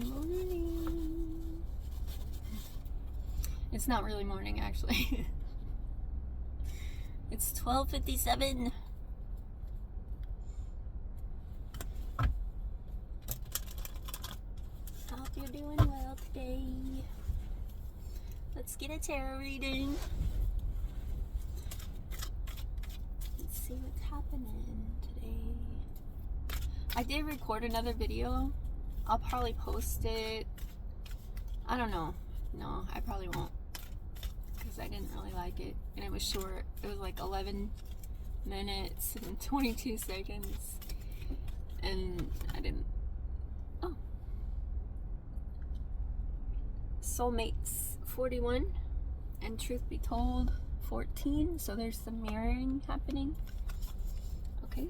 morning. It's not really morning, actually. It's 12:57. Hope you're doing well today. Let's get a tarot reading. Let's see what's happening today. I did record another video. I'll probably post it. I don't know. No, I probably won't, because I didn't really like it, and it was short. It was like 11 minutes and 22 seconds, and I didn't. Oh, Soulmates 41 and Truth Be Told 14, so there's some mirroring happening. Okay.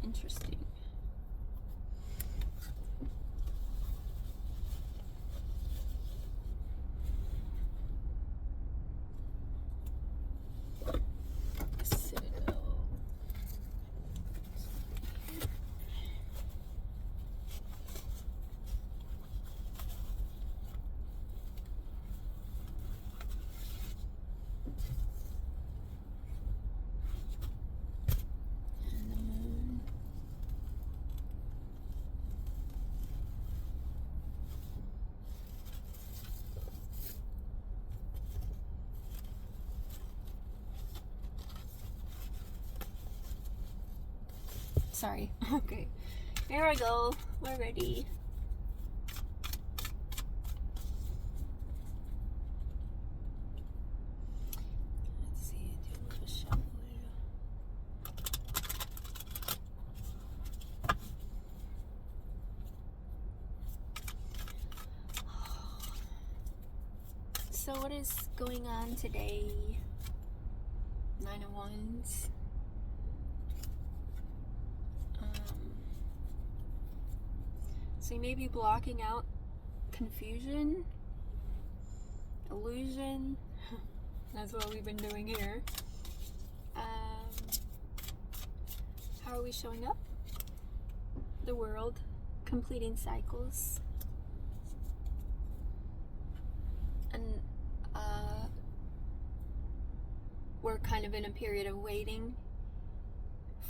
Interesting. Sorry. Okay. Here I go. We're ready. Let's see. Do a little shuffle here. So what is going on today? 9 of Wands. So you may be blocking out confusion, illusion. That's what we've been doing here. How are we showing up? The world, completing cycles. And we're kind of in a period of waiting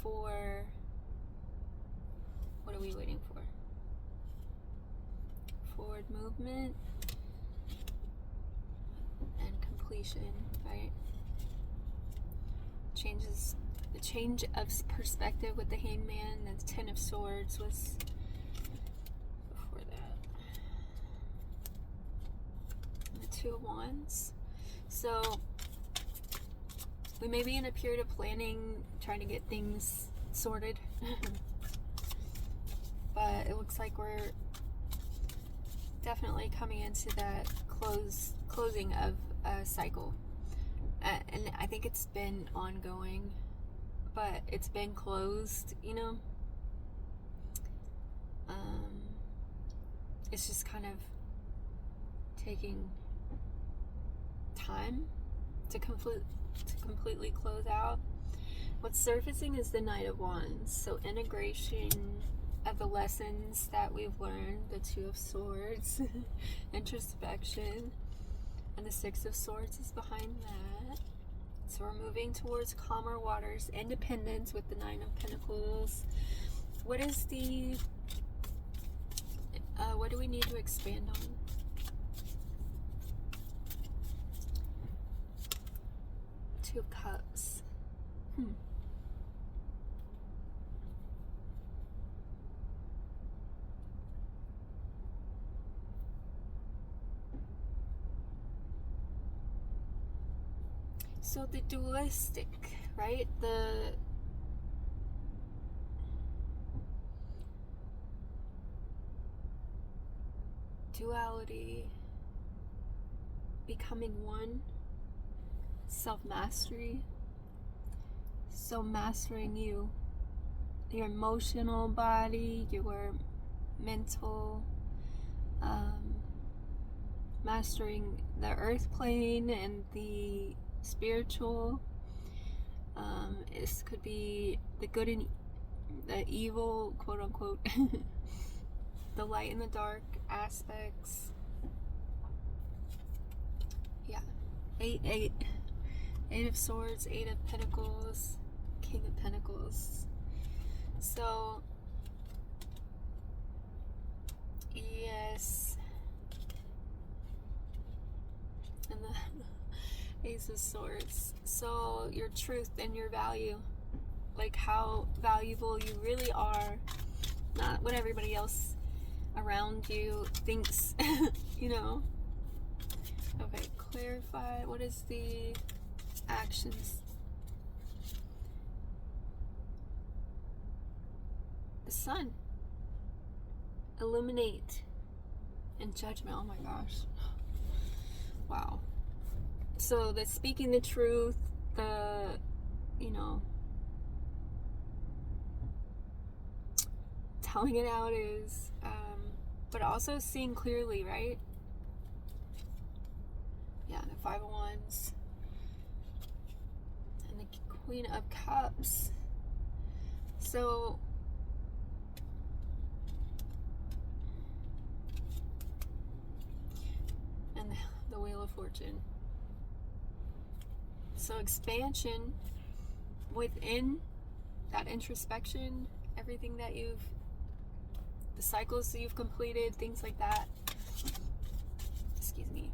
for, what are we waiting for? Forward movement and completion, right? The change of perspective with the Hangman. The 10 of Swords was before that. And the 2 of Wands. So we may be in a period of planning, trying to get things sorted. But it looks like we're definitely coming into that closing of a cycle, and I think it's been ongoing, but it's been closed, you know. It's just kind of taking time to completely close out. What's surfacing is the Knight of Wands, so integration of the lessons that we've learned, the 2 of Swords, introspection, and the 6 of Swords is behind that. So we're moving towards calmer waters, independence with the 9 of Pentacles. What is the, what do we need to expand on? Two of Cups. So the dualistic, right? The duality, becoming one, self-mastery. So mastering you, your emotional body, your mental, mastering the earth plane and the spiritual. This could be the good and the evil, quote unquote, the light and the dark aspects. Yeah. Eight of Swords, Eight of Pentacles, King of Pentacles. So, yes. And the Ace of Swords. So, your truth and your value. Like how valuable you really are. Not what everybody else around you thinks, you know. Okay, clarify. What is the actions? The Sun. Illuminate. And judgment. Oh my gosh. Wow. So the speaking the truth, the, you know, telling it out is, but also seeing clearly, right? Yeah, the Five of Wands. And the Queen of Cups. So, and the Wheel of Fortune. So expansion within that introspection, everything that the cycles that you've completed, things like that. Excuse me.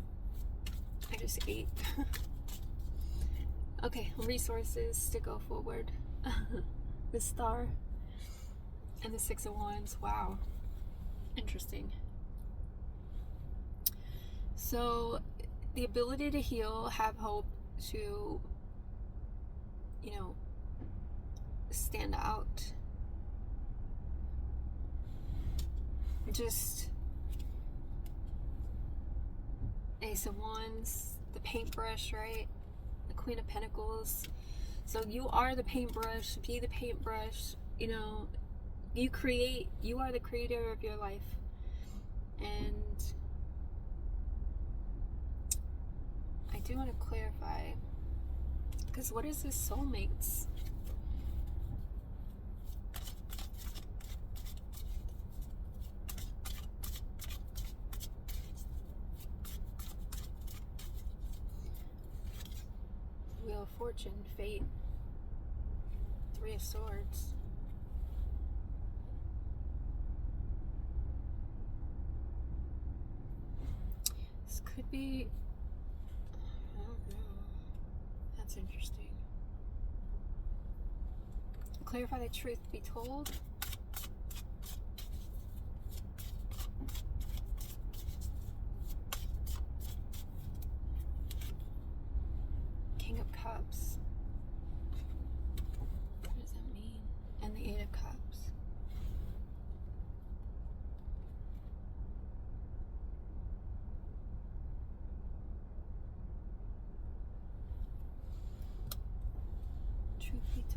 I just ate. Okay, resources to go forward. The Star and the Six of Wands. Wow. Interesting. So, the ability to heal, have hope, to, you know, stand out. Just Ace of Wands, the paintbrush, right? The Queen of Pentacles. So you are the paintbrush, be the paintbrush, you know, you are the creator of your life. And I do want to clarify, because what is this soulmates? Wheel of Fortune, Fate, Three of Swords. This could be, I don't know. That's interesting. Clarify the truth be told. King of Cups. What does that mean? And the Eight of Cups. Truth be told.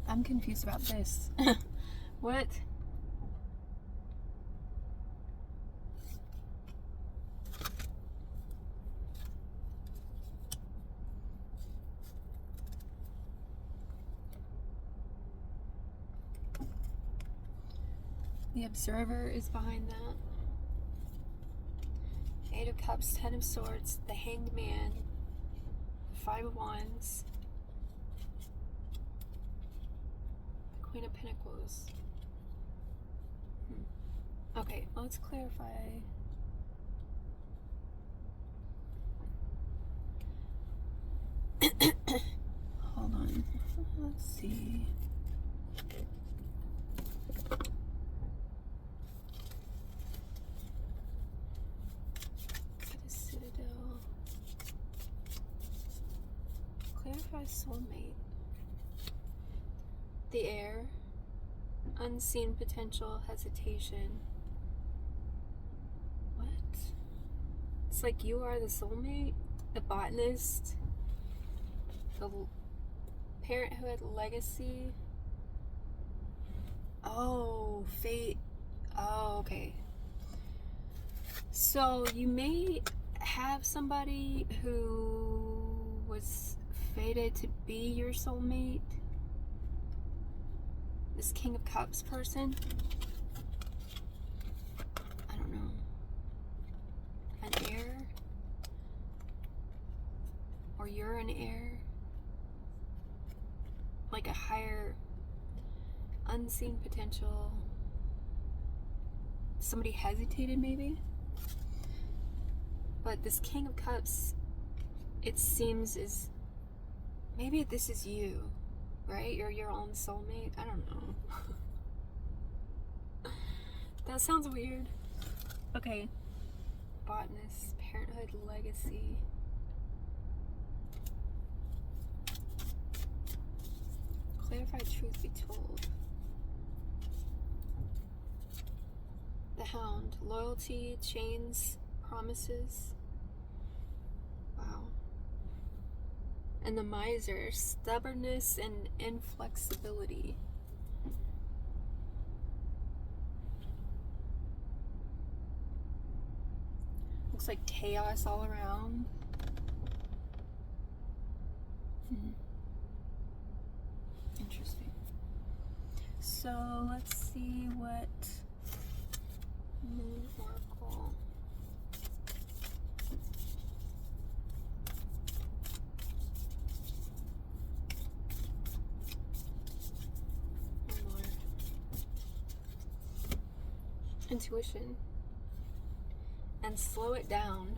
I'm confused about this. What? The Observer is behind that. Eight of Cups, Ten of Swords, the Hanged Man, Five of Wands, the Queen of Pentacles. Okay, let's clarify. Hold on. Let's see. Clarify soulmate. The Air, unseen potential, hesitation. What? It's like you are the soulmate, the botanist, the parenthood, legacy. Oh, fate. Oh, okay. So you may have somebody who was fated to be your soulmate. This King of Cups person. I don't know. An heir? Or you're an heir? Like a higher unseen potential. Somebody hesitated maybe? But this King of Cups, it seems is, maybe this is you, right? You're your own soulmate. I don't know. That sounds weird. Okay. Botanist, parenthood, legacy. Clarify, truth be told. The Hound, loyalty, chains, promises. Wow. And the Miser, stubbornness and inflexibility. Looks like chaos all around. Interesting. So let's see what Moon Oracle. One more. Intuition. And slow it down.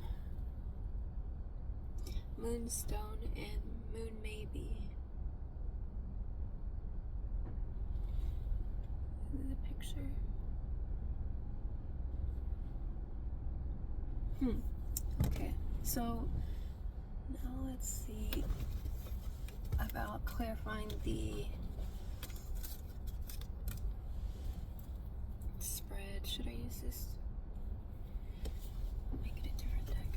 Moonstone and Moon Maybe. The picture. Okay, so now let's see about clarifying the spread. Should I use this? Make it a different deck.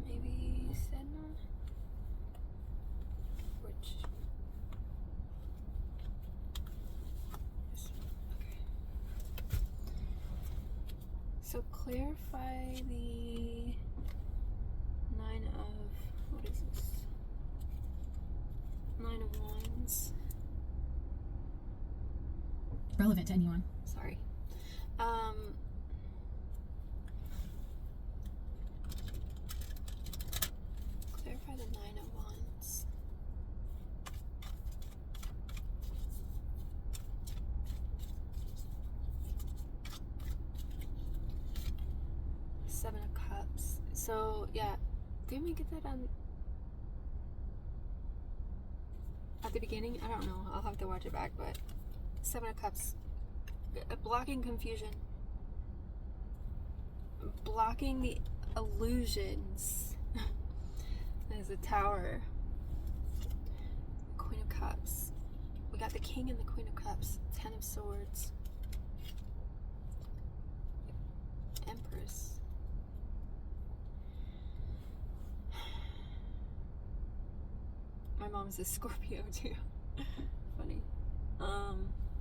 Maybe Sedna? Which? This one. Okay. So clarify the Nine of, what is this? Nine of Wands. Relevant to anyone. Sorry. Clarify the Nine of Wands. Seven of Cups. So yeah, didn't we get that on at the beginning? I don't know. I'll have to watch it back, but Seven of Cups. Blocking confusion. Blocking the illusions. There's a Tower. Queen of Cups. We got the King and the Queen of Cups. Ten of Swords. Empress. My mom's a Scorpio too. Funny.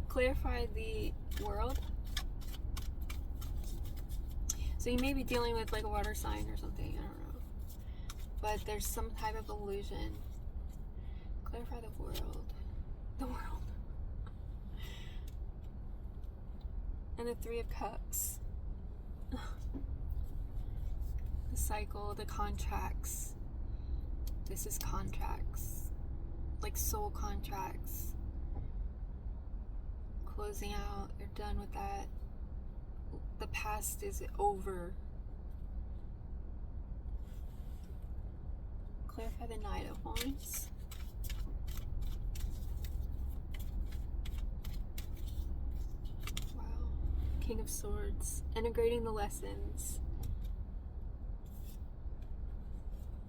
Clarify the World. So you may be dealing with like a water sign or something, I don't know. But there's some type of illusion. Clarify the world. The world. And the Three of Cups. The cycle, the contracts. This is contracts. Like soul contracts. Closing out, you're done with that. The past is over. Clarify the Knight of Wands. Wow. King of Swords. Integrating the lessons.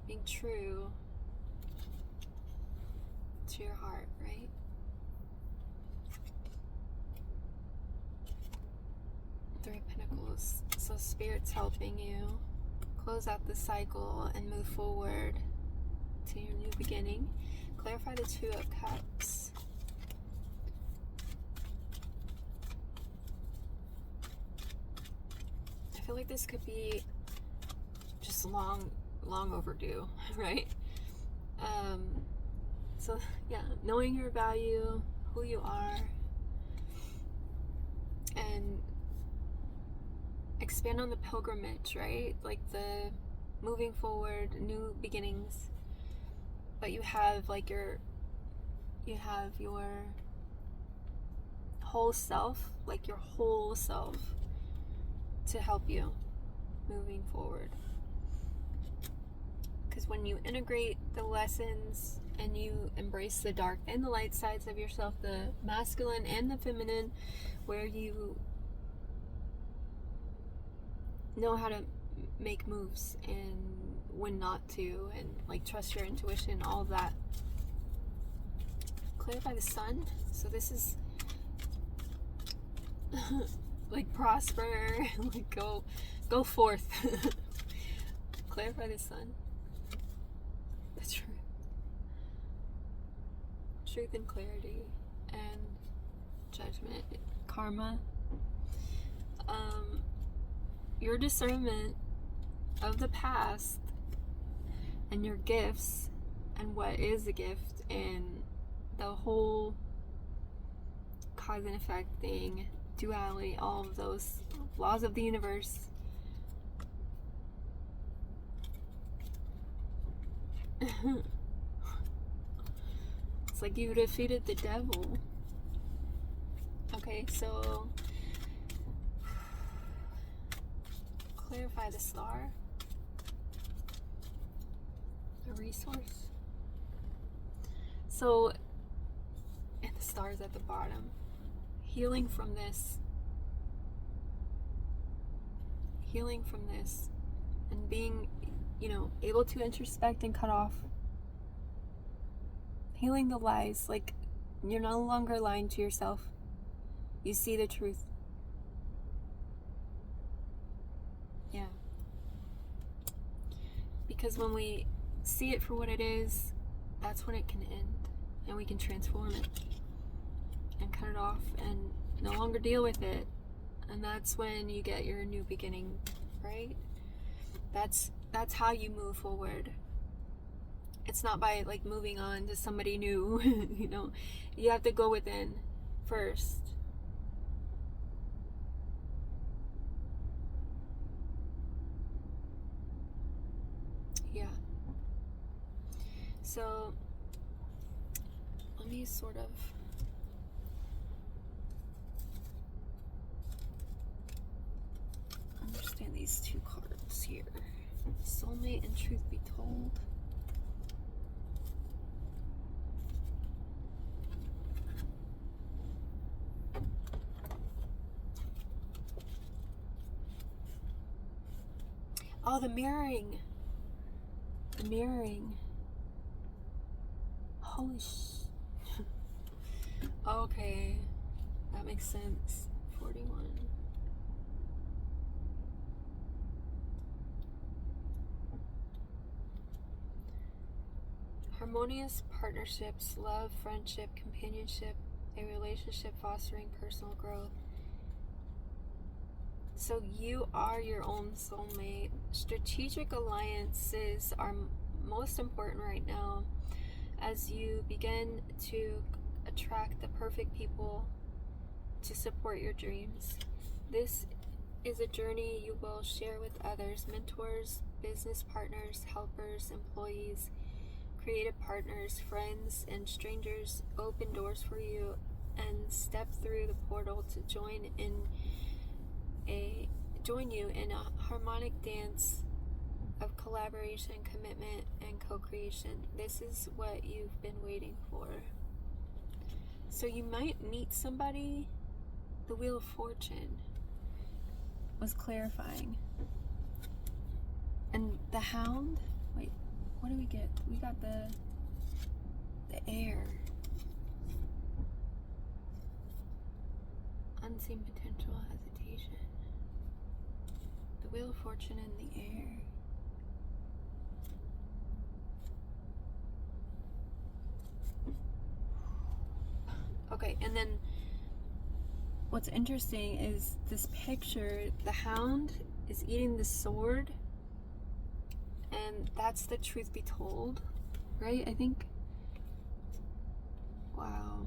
Being true to your heart, right? Three of Pentacles. So Spirit's helping you close out the cycle and move forward to your new beginning. Clarify the Two of Cups. I feel like this could be just long overdue, right? So yeah, knowing your value, who you are, and expand on the pilgrimage, right? Like the moving forward, new beginnings. But you have like your whole self, like your whole self, to help you moving forward. Because when you integrate the lessons and you embrace the dark and the light sides of yourself, the masculine and the feminine, where you know how to make moves and when not to, and like trust your intuition, all of that. Clarify the sun. So this is like prosper, like go forth. Clarify the sun. The truth and clarity and judgment, karma. Your discernment of the past and your gifts and what is a gift and the whole cause and effect thing, duality, all of those laws of the universe. It's like you defeated the devil. Okay, so clarify the star. A resource. So, and the stars at the bottom. Healing from this. And being, able to introspect and cut off. Healing the lies. Like, you're no longer lying to yourself. You see the truth. Yeah. Because when we see it for what it is, that's when it can end. And we can transform it. And cut it off and no longer deal with it. And that's when you get your new beginning, right? That's how you move forward. It's not by like moving on to somebody new. You have to go within first. Yeah. So let me sort of understand these two cards here. Soulmate and truth be told. Oh, the mirroring. Holy Okay, that makes sense. 41. Harmonious partnerships, love, friendship, companionship, a relationship fostering personal growth. So you are your own soulmate. Strategic alliances are most important right now as you begin to attract the perfect people to support your dreams. This is a journey you will share with others, mentors, business partners, helpers, employees, creative partners, friends, and strangers. Open doors for you and step through the portal to join you in a harmonic dance of collaboration, commitment, and co-creation. This is what you've been waiting for. So you might meet somebody. The Wheel of Fortune was clarifying. And the Hound, wait, what do we get? We got the Air. Unseen potential, hesitation. The Wheel of Fortune and the Air. Okay, and then what's interesting is this picture. The Hound is eating the sword, and that's the truth be told, right? I think. Wow.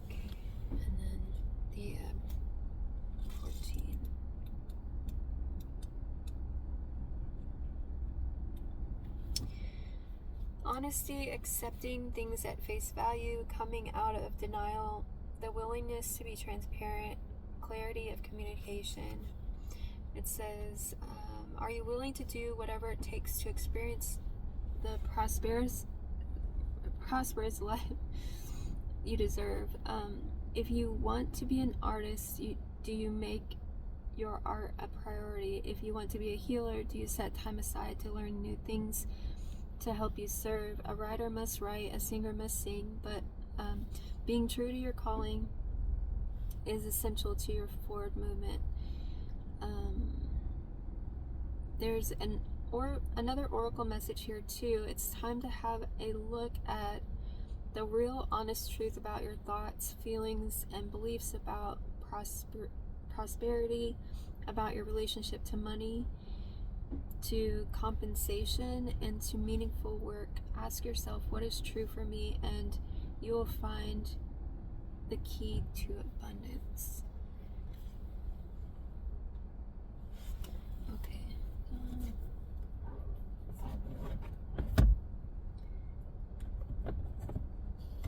Okay, and then the 14. Honesty, accepting things at face value, coming out of denial, the willingness to be transparent, clarity of communication. It says, are you willing to do whatever it takes to experience the prosperous life you deserve? If you want to be an artist, do you make your art a priority? If you want to be a healer, do you set time aside to learn new things to help you serve? A writer must write, a singer must sing, but being true to your calling is essential to your forward movement. There's another oracle message here too. It's time to have a look at the real honest truth about your thoughts, feelings, and beliefs about prosperity, about your relationship to money, to compensation, and to meaningful work. Ask yourself, what is true for me? And you will find the key to abundance. Okay.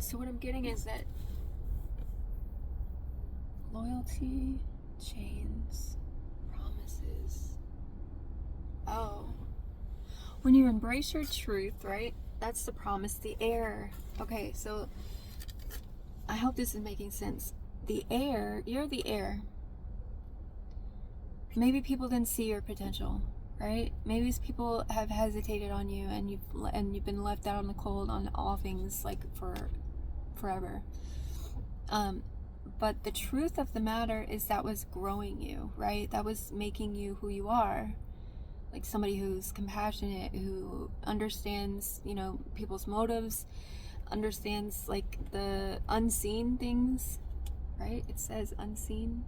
So what I'm getting is that loyalty, chains, promises. Oh. When you embrace your truth, right? That's the promise, the air. Okay, so I hope this is making sense. The air, you're the air. Maybe people didn't see your potential, right? Maybe people have hesitated on you, and you've been left out in the cold on all things, like for forever. But the truth of the matter is that was growing you, right? That was making you who you are. Like somebody who's compassionate, who understands, people's motives, understands like the unseen things, right? It says unseen.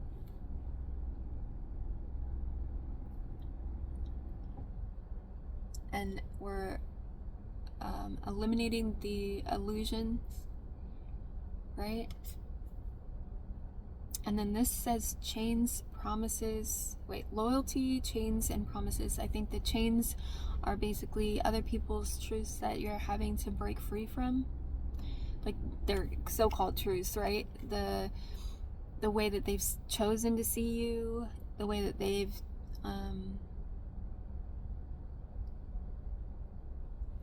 And we're eliminating the illusions, right? And then this says chains, promises. Loyalty, chains, and promises. I think the chains are basically other people's truths that you're having to break free from. Like they're so-called truths, right? The way that they've chosen to see you, the way that they've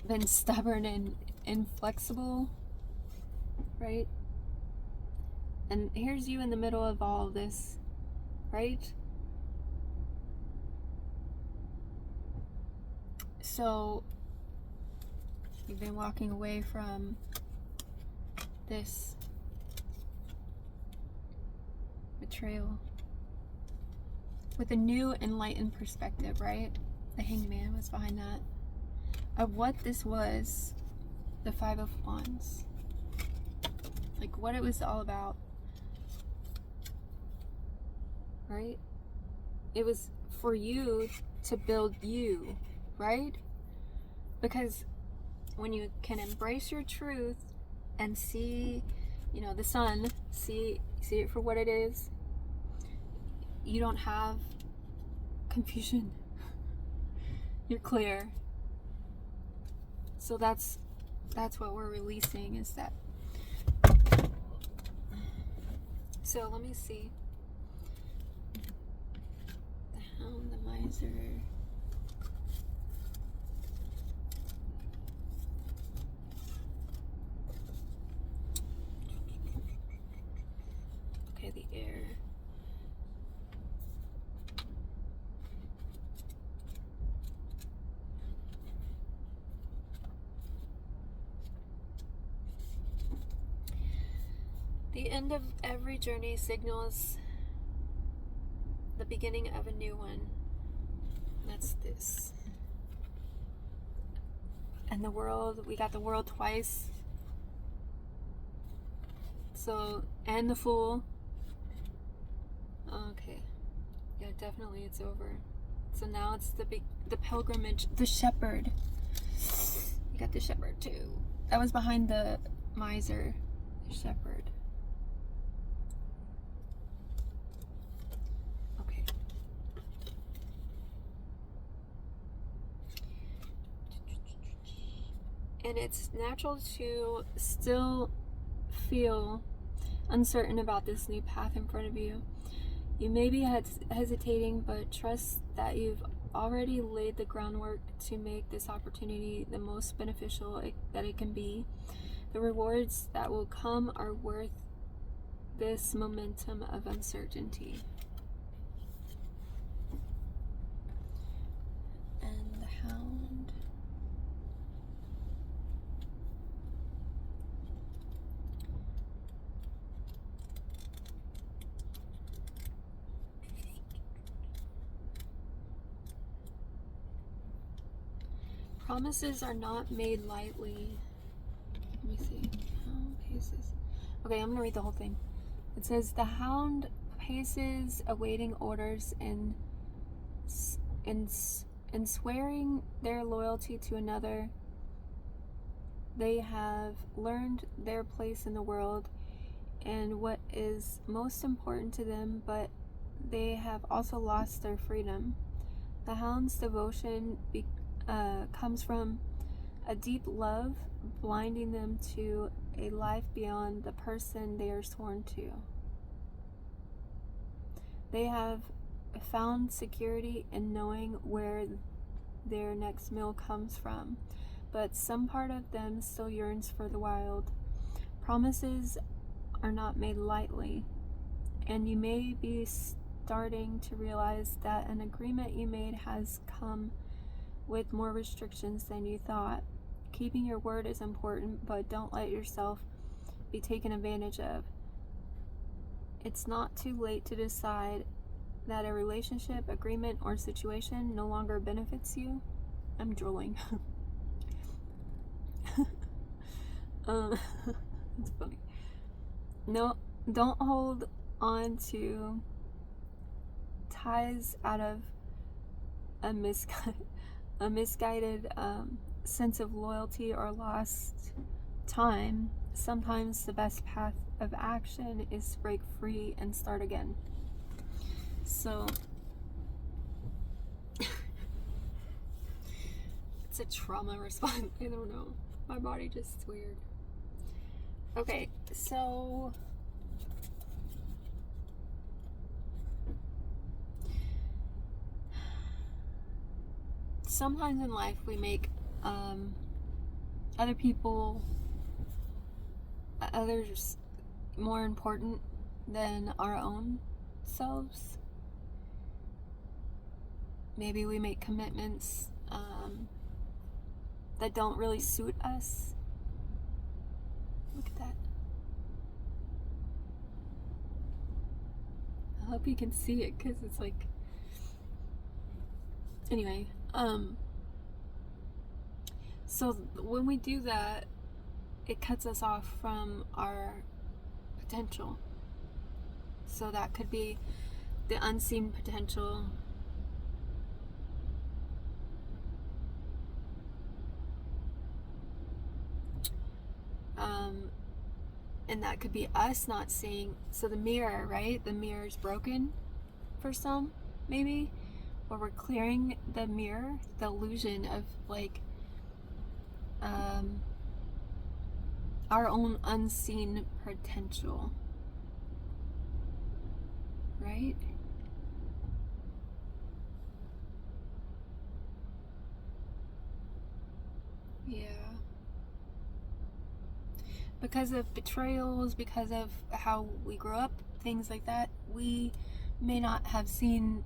been stubborn and inflexible, right? And here's you in the middle of all of this, right? So you've been walking away from this betrayal with a new enlightened perspective, right? The Hangman was behind that, of what this was, the Five of Wands, like what it was all about, right? It was for you to build you, right? Because when you can embrace your truth and see, the sun, see it for what it is, you don't have confusion. You're clear. So that's what we're releasing, is that. So let me see. The Hound, the Miser. Okay, the Air. The end of every journey signals the beginning of a new one. That's this. And the world, we got the world twice. So, and the Fool. Okay. Yeah, definitely it's over. So now it's the pilgrimage, the shepherd. You got the shepherd too. That was behind the miser, the shepherd. Okay. And it's natural to still feel uncertain about this new path in front of you. You may be hesitating, but trust that you've already laid the groundwork to make this opportunity the most beneficial that it can be. The rewards that will come are worth this momentum of uncertainty. And the Hound. Promises are not made lightly. Let me see. Hound paces. Okay, I'm gonna read the whole thing. It says the Hound paces, awaiting orders and swearing their loyalty to another. They have learned their place in the world and what is most important to them, but they have also lost their freedom. The Hound's devotion comes from a deep love, blinding them to a life beyond the person they are sworn to. They have found security in knowing where their next meal comes from, but some part of them still yearns for the wild. Promises are not made lightly, and you may be starting to realize that an agreement you made has come with more restrictions than you thought. Keeping your word is important, but don't let yourself be taken advantage of. It's not too late to decide that a relationship, agreement, or situation no longer benefits you. I'm drooling. It's funny. No, don't hold on to ties out of a misguided sense of loyalty or lost time. Sometimes the best path of action is to break free and start again. So it's a trauma response. I don't know. My body just weird. Okay, so sometimes in life we make others more important than our own selves. Maybe we make commitments that don't really suit us. Look at that. I hope you can see it because it's like, anyway, so when we do that, it cuts us off from our potential. So that could be the unseen potential. And that could be us not seeing. So the mirror, right? The mirror is broken for some, maybe. Or we're clearing the mirror, the illusion of like our own unseen potential, right? Yeah. Because of betrayals, because of how we grew up, things like that, we may not have seen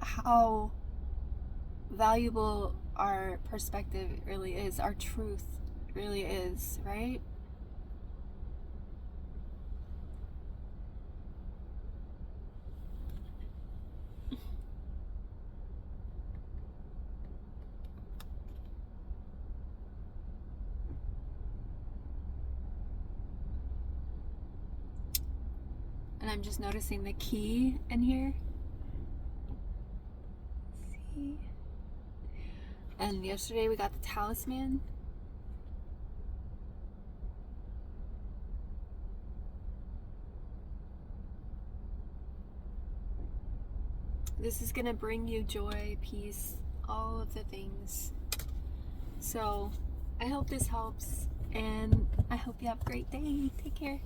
how valuable our perspective really is, our truth really is, right? And I'm just noticing the key in here. And yesterday we got the talisman. This is gonna bring you joy, peace, all of the things. So I hope this helps, and I hope you have a great day. Take care.